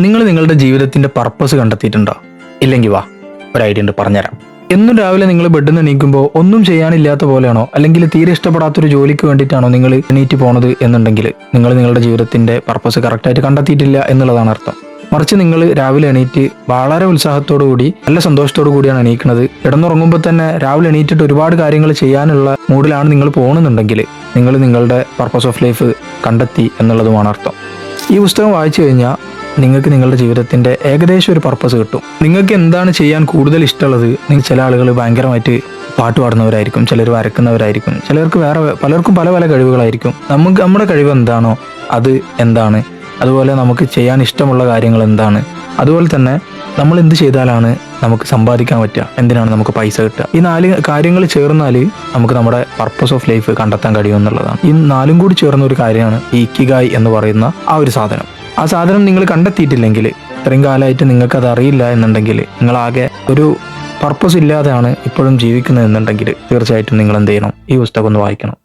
നിങ്ങൾ നിങ്ങളുടെ ജീവിതത്തിന്റെ പർപ്പസ് കണ്ടെത്തിയിട്ടുണ്ടോ? ഇല്ലെങ്കിൽ വാ, ഒരു ഐഡിയ ഉണ്ട്, പറഞ്ഞുതരാം. എന്നും രാവിലെ നിങ്ങൾ ബെഡിൽ നിന്ന് എണീക്കുമ്പോൾ ഒന്നും ചെയ്യാനില്ലാത്ത പോലെയാണോ, അല്ലെങ്കിൽ തീരെ ഇഷ്ടപ്പെടാത്തൊരു ജോലിക്ക് വേണ്ടിയിട്ടാണോ നിങ്ങൾ എണീറ്റ് പോണത് എന്നുണ്ടെങ്കിൽ നിങ്ങൾ നിങ്ങളുടെ ജീവിതത്തിന്റെ പർപ്പസ് കറക്റ്റായിട്ട് കണ്ടെത്തിയിട്ടില്ല എന്നുള്ളതാണ് അർത്ഥം. മറിച്ച് നിങ്ങൾ രാവിലെ എണീറ്റ് വളരെ ഉത്സാഹത്തോടു കൂടി നല്ല സന്തോഷത്തോടു കൂടിയാണ് എണീക്കുന്നത്. കിടന്നുറങ്ങുമ്പോൾ തന്നെ രാവിലെ എണീറ്റിട്ട് ഒരുപാട് കാര്യങ്ങൾ ചെയ്യാനുള്ള മൂഡിലാണ് നിങ്ങൾ പോകുന്നുണ്ടെങ്കിൽ നിങ്ങൾ നിങ്ങളുടെ പർപ്പസ് ഓഫ് ലൈഫ് കണ്ടെത്തി എന്നുള്ളതുമാണ് അർത്ഥം. ഈ പുസ്തകം വായിച്ചു കഴിഞ്ഞാൽ നിങ്ങൾക്ക് നിങ്ങളുടെ ജീവിതത്തിന്റെ ഏകദേശം ഒരു പർപ്പസ് കിട്ടും. നിങ്ങൾക്ക് എന്താണ് ചെയ്യാൻ കൂടുതൽ ഇഷ്ടമുള്ളത്? ചില ആളുകൾ ഭയങ്കരമായിട്ട് പാട്ട് പാടുന്നവരായിരിക്കും, ചിലർ വരക്കുന്നവരായിരിക്കും, ചിലർക്ക് പലർക്കും പല പല കഴിവുകളായിരിക്കും. നമ്മുടെ കഴിവ് എന്താണോ അത് എന്താണ്, അതുപോലെ നമുക്ക് ചെയ്യാൻ ഇഷ്ടമുള്ള കാര്യങ്ങൾ എന്താണ്, അതുപോലെ തന്നെ നമ്മൾ എന്ത് ചെയ്താലാണ് നമുക്ക് സമ്പാദിക്കാൻ പറ്റുക, എന്തിനാണ് നമുക്ക് പൈസ കിട്ടുക, ഈ 4 കാര്യങ്ങൾ ചേർന്നാൽ നമുക്ക് നമ്മുടെ പർപ്പസ് ഓഫ് ലൈഫ് കണ്ടെത്താൻ കഴിയും എന്നുള്ളതാണ്. ഈ 4 കൂടി ചേർന്ന ഒരു കാര്യമാണ് ഈ ഇക്കിഗായ് എന്ന് പറയുന്ന ആ ഒരു സാധനം. ആ സാധനം നിങ്ങൾ കണ്ടെത്തിയിട്ടില്ലെങ്കിൽ, ഇത്രയും കാലമായിട്ട് നിങ്ങൾക്ക് അത് അറിയില്ല എന്നുണ്ടെങ്കിൽ, നിങ്ങളാകെ ഒരു പർപ്പസ് ഇല്ലാതെയാണ് ഇപ്പോഴും ജീവിക്കുന്നത് എന്നുണ്ടെങ്കിൽ തീർച്ചയായിട്ടും നിങ്ങൾ എന്ത് ചെയ്യണം? ഈ പുസ്തകം ഒന്ന് വായിക്കണം.